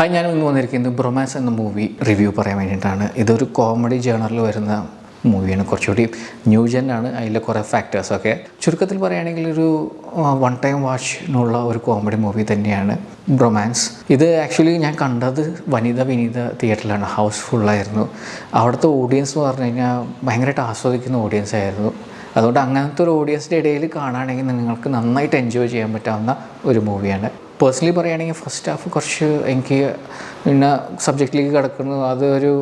Hi, ഞാൻ ഇന്ന് വന്നിരിക്കുന്നത് ബ്രൊമാൻസ് എന്ന മൂവി റിവ്യൂ പറയാൻ വേണ്ടിയിട്ടാണ്. ഇതൊരു കോമഡി ജേണറിൽ വരുന്ന മൂവിയാണ്. കുറച്ചുകൂടി ന്യൂ ജെന്നാണ്. അതിലെ കുറേ ഫാക്ടേഴ്സൊക്കെ ചുരുക്കത്തിൽ പറയുകയാണെങ്കിൽ ഒരു വൺ ടൈം വാച്ചിനുള്ള ഒരു കോമഡി മൂവി തന്നെയാണ് ബ്രൊമാൻസ്. ഇത് ആക്ച്വലി ഞാൻ കണ്ടത് വിനീത തിയേറ്ററിലാണ്. ഹൗസ്ഫുള്ളായിരുന്നു. അവിടുത്തെ ഓഡിയൻസ് എന്ന് പറഞ്ഞു കഴിഞ്ഞാൽ ഭയങ്കരമായിട്ട് ആസ്വദിക്കുന്ന ഓഡിയൻസ് ആയിരുന്നു. അതുകൊണ്ട് അങ്ങനത്തെ ഒരു ഓഡിയൻസിൻ്റെ ഇടയിൽ കാണുകയാണെങ്കിൽ നിങ്ങൾക്ക് നന്നായിട്ട് എൻജോയ് ചെയ്യാൻ പറ്റാവുന്ന ഒരു മൂവിയാണ്. പേഴ്സണലി പറയുകയാണെങ്കിൽ ഫസ്റ്റ് ഹാഫ് കുറച്ച് എനിക്ക് പിന്നെ സബ്ജക്റ്റിലേക്ക് കിടക്കുന്നു. അതൊരു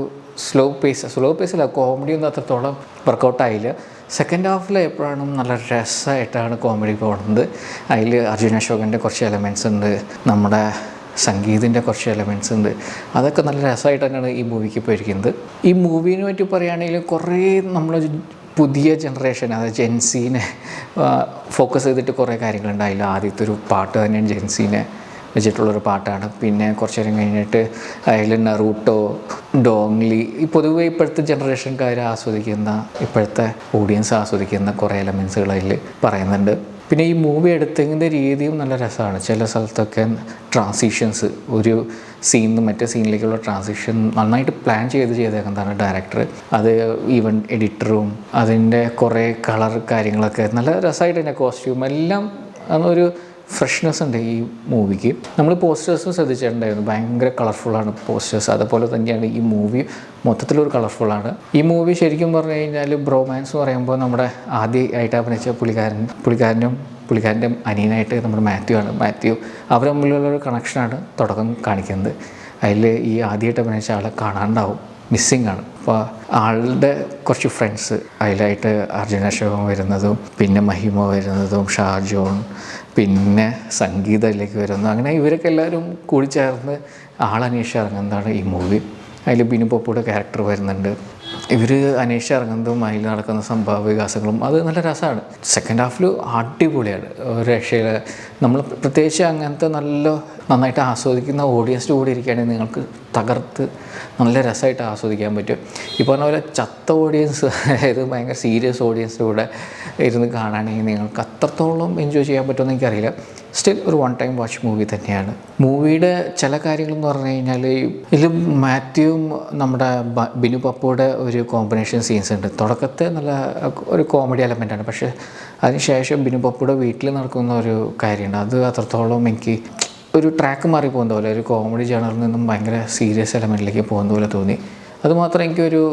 സ്ലോ പേസില്ല, കോമഡി ഒന്നും അത്രത്തോളം വർക്കൗട്ടായില്ല. സെക്കൻഡ് ഹാഫിൽ എപ്പോഴാണ് നല്ല രസമായിട്ടാണ് കോമഡി പോകുന്നത്. അതിൽ അർജുൻ അശോകൻ്റെ കുറച്ച് എലമെൻറ്റ്സ് ഉണ്ട്, നമ്മുടെ സംഗീതിൻ്റെ കുറച്ച് എലമെൻറ്റ്സ് ഉണ്ട്. അതൊക്കെ നല്ല രസമായിട്ട് തന്നെയാണ് ഈ മൂവിക്ക് പോയിരിക്കുന്നത്. ഈ മൂവിനെ പറ്റി പറയുകയാണെങ്കിൽ കുറേ നമ്മൾ പുതിയ ജനറേഷൻ, അതായത് ജെൻസീനെ ഫോക്കസ് ചെയ്തിട്ട് കുറേ കാര്യങ്ങളുണ്ട്. അതിൽ ആദ്യത്തെ ഒരു പാട്ട് തന്നെയാണ് ജെൻസീനെ വെച്ചിട്ടുള്ളൊരു പാട്ടാണ്. പിന്നെ കുറച്ച് നേരം കഴിഞ്ഞിട്ട് അതിൽ നറൂട്ടോ, ഡോങ്ലി, ഈ പൊതുവേ ഇപ്പോഴത്തെ ജനറേഷൻകാർ ആസ്വദിക്കുന്ന, ഇപ്പോഴത്തെ ഓഡിയൻസ് ആസ്വദിക്കുന്ന കുറേ എലമെൻസുകൾ അതിൽ പറയുന്നുണ്ട്. പിന്നെ ഈ മൂവി എടുത്തതിൻ്റെ രീതിയും നല്ല രസമാണ്. ചില സ്ഥലത്തൊക്കെ ട്രാൻസിഷൻസ്, ഒരു സീനിൽ നിന്ന് മറ്റേ സീനിലേക്കുള്ള ട്രാൻസിഷൻ നന്നായിട്ട് പ്ലാൻ ചെയ്തേക്കുന്നതാണ് ഡയറക്ടർ. അത് ഈവൻ എഡിറ്ററും അതിൻ്റെ കുറേ കളർ കാര്യങ്ങളൊക്കെ നല്ല രസമായിട്ട് തന്നെ, കോസ്റ്റ്യൂം എല്ലാം ഒരു ഫ്രഷ്നെസ് ഉണ്ട് ഈ മൂവിക്ക്. നമ്മൾ പോസ്റ്റേഴ്സും ശ്രദ്ധിച്ചിട്ടുണ്ടായിരുന്നു, ഭയങ്കര കളർഫുള്ളാണ് പോസ്റ്റേഴ്സ്. അതുപോലെ തന്നെയാണ് ഈ മൂവി മൊത്തത്തിലൊരു കളർഫുള്ളാണ്. ഈ മൂവി ശരിക്കും പറഞ്ഞു കഴിഞ്ഞാൽ ബ്രോമാൻസ് എന്ന് പറയുമ്പോൾ നമ്മുടെ ആദ്യമായിട്ട് അഭിനയിച്ച പുള്ളിക്കാരൻ്റെ അനിയനായിട്ട് നമ്മുടെ മാത്യു അവർ തമ്മിലുള്ളൊരു കണക്ഷനാണ് തുടക്കം കാണിക്കുന്നത്. അതിൽ ഈ ആദ്യമായിട്ട് അഭിനയിച്ച ആളെ കാണാണ്ടാവും, മിസ്സിങ് ആണ്. അപ്പോൾ ആളുടെ കുറച്ച് ഫ്രണ്ട്സ്, അതിലായിട്ട് അർജുൻ അശോകൻ വരുന്നതും പിന്നെ മഹിമ വരുന്നതും ഷാജോൺ, പിന്നെ സംഗീതത്തിലേക്ക് വരുന്നു. അങ്ങനെ ഇവരൊക്കെ എല്ലാവരും കൂടി ചേർന്ന് ആളന്വേഷിച്ച് ഇറങ്ങുന്നതാണ് ഈ മൂവി. അതിൽ ബിനു പപ്പുയുടെ ക്യാരക്ടർ വരുന്നുണ്ട്. ഇവർ അന്വേഷിച്ച് ഇറങ്ങുന്നതും അതിൽ നടക്കുന്ന സംഭവ വികാസങ്ങളും അത് നല്ല രസമാണ്. സെക്കൻഡ് ഹാഫിൽ അടിപൊളിയാണ്, ഒരു രക്ഷയിൽ. നമ്മൾ പ്രത്യേകിച്ച് അങ്ങനത്തെ നന്നായിട്ട് ആസ്വദിക്കുന്ന ഓഡിയൻസിൻ്റെ കൂടെ ഇരിക്കുകയാണെങ്കിൽ നിങ്ങൾക്ക് തകർത്ത് നല്ല രസമായിട്ട് ആസ്വദിക്കാൻ പറ്റും. ഈ പറഞ്ഞ പോലെ ചത്ത ഓഡിയൻസ്, അതായത് ഭയങ്കര സീരിയസ് ഓഡിയൻസിൻ്റെ കൂടെ ഇരുന്ന് കാണുകയാണെങ്കിൽ നിങ്ങൾക്ക് അത്രത്തോളം എൻജോയ് ചെയ്യാൻ പറ്റുമെന്ന് എനിക്കറിയില്ല. സ്റ്റിൽ ഒരു വൺ ടൈം വാച്ച് മൂവി തന്നെയാണ്. മൂവിയുടെ ചില കാര്യങ്ങളെന്ന് പറഞ്ഞു കഴിഞ്ഞാൽ ഇതിൽ മാത്യുവും നമ്മുടെ ബിനു പപ്പുയുടെ ഒരു കോമ്പിനേഷൻ സീൻസ് ഉണ്ട്. തുടക്കത്തെ നല്ല ഒരു കോമഡി എലമെൻ്റാണ്. പക്ഷേ അതിനുശേഷം ബിനു പപ്പുയുടെ വീട്ടിൽ നടക്കുന്ന ഒരു കാര്യമുണ്ട്, അത് അത്രത്തോളം എനിക്ക് ഒരു ട്രാക്ക് മാറി പോകുന്ന പോലെ, ഒരു കോമഡി ജേണറിൽ നിന്നും ഭയങ്കര സീരിയസ് എലമെൻറ്റിലേക്ക് പോകുന്ന പോലെ തോന്നി. അതുമാത്രം എനിക്കൊരു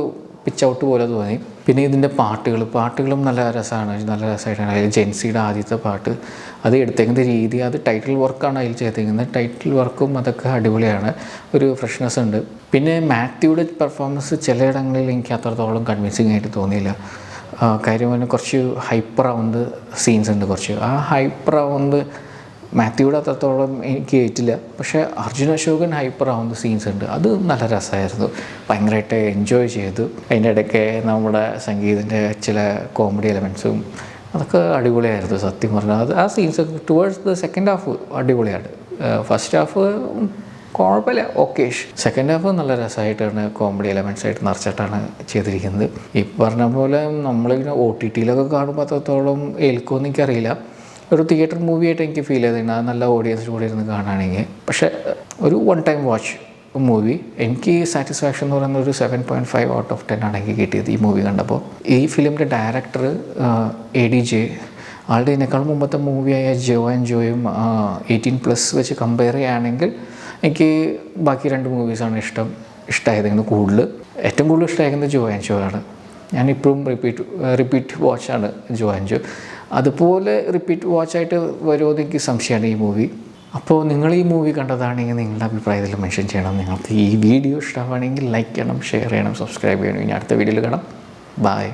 പിച്ച് ഔട്ട് പോലെ തോന്നി. പിന്നെ ഇതിൻ്റെ പാട്ടുകളും നല്ല രസമായിട്ടാണ്. അതിൽ ജെൻസിയുടെ ആദ്യത്തെ പാട്ട് അത് എടുത്തേക്കുന്ന രീതി, അത് ടൈറ്റിൽ വർക്കാണ് അതിൽ ചെയ്തേക്കുന്നത്. ടൈറ്റിൽ വർക്കും അതൊക്കെ അടിപൊളിയാണ്, ഒരു ഫ്രഷ്നെസ് ഉണ്ട്. പിന്നെ മാത്യുയുടെ പെർഫോമൻസ് ചിലയിടങ്ങളിൽ എനിക്ക് അത്രത്തോളം കൺവിൻസിങ് ആയിട്ട് തോന്നിയില്ല. കാര്യം പറഞ്ഞാൽ കുറച്ച് ഹൈപ്പറാവുന്ന സീൻസ് ഉണ്ട്. ആ ഹൈപ്പറാവുന്ന മാത്യുയുടെ അത്രത്തോളം എനിക്ക് ഏറ്റില്ല. പക്ഷേ അർജുൻ അശോകൻ ഹൈപ്പറാവുന്ന സീൻസ് ഉണ്ട്, അത് നല്ല രസമായിരുന്നു, ഭയങ്കരമായിട്ട് എൻജോയ് ചെയ്തു. അതിൻ്റെ ഇടയ്ക്ക് നമ്മുടെ സംഗീതത്തിൻ്റെ ചില കോമഡി എലമെൻറ്റ്സും അതൊക്കെ അടിപൊളിയായിരുന്നു സത്യം പറഞ്ഞാൽ. അത് ആ scenes towards the second half അടിപൊളിയാണ്. ഫസ്റ്റ് ഹാഫ് കുഴപ്പമില്ല, ഓക്കേഷ്. സെക്കൻഡ് ഹാഫ് നല്ല രസമായിട്ടാണ്, കോമഡി എലമെൻറ്റ്സ് ആയിട്ട് നിറച്ചിട്ടാണ് ചെയ്തിരിക്കുന്നത്. ഈ പറഞ്ഞ പോലെ നമ്മളിങ്ങനെ OTT-ലൊക്കെ കാണുമ്പോൾ അത്രത്തോളം ഏൽക്കുമെന്ന് എനിക്കറിയില്ല. ഒരു തിയേറ്റർ മൂവിയായിട്ട് എനിക്ക് ഫീൽ ചെയ്തിട്ടുണ്ട്, അത് നല്ല ഓഡിയൻസിന് കൂടെ ഇരുന്ന് കാണുകയാണെങ്കിൽ. പക്ഷേ ഒരു വൺ ടൈം വാച്ച് മൂവി. എനിക്ക് സാറ്റിസ്ഫാക്ഷൻ എന്ന് പറയുന്ന ഒരു 7.5 ഔട്ട് ഓഫ് 10 ആണ് എനിക്ക് കിട്ടിയത് ഈ മൂവി കണ്ടപ്പോൾ. ഈ ഫിലിമിൻ്റെ ഡയറക്ടർ ADJ, ആളുടെ ഇതിനേക്കാൾ മുമ്പത്തെ മൂവിയായ ജോ ആൻഡ് ജോയും 18+ വെച്ച് കമ്പയർ ചെയ്യുകയാണെങ്കിൽ എനിക്ക് ബാക്കി 2 മൂവീസാണ് ഇഷ്ടമായതെങ്കിൽ ഏറ്റവും കൂടുതൽ ഇഷ്ടമായിരിക്കുന്നത് ജോ ആൻഡ് ജോ ആണ്. ഞാനിപ്പോഴും റിപ്പീറ്റ് വാച്ചാണ് ജോ ആൻഡ് ജോ. അതുപോലെ റിപ്പീറ്റ് വാച്ചായിട്ട് വരുമോ എന്ന് എനിക്ക് സംശയമാണ് ഈ മൂവി. അപ്പോൾ നിങ്ങൾ ഈ മൂവി കണ്ടതാണെങ്കിൽ നിങ്ങളുടെ അഭിപ്രായത്തിൽ മെൻഷൻ ചെയ്യണം. നിങ്ങൾക്ക് ഈ വീഡിയോ ഇഷ്ടമാണെങ്കിൽ ലൈക്ക് ചെയ്യണം, ഷെയർ ചെയ്യണം, സബ്സ്ക്രൈബ് ചെയ്യണം. ഇനി അടുത്ത വീഡിയോയിൽ കാണാം. ബൈ.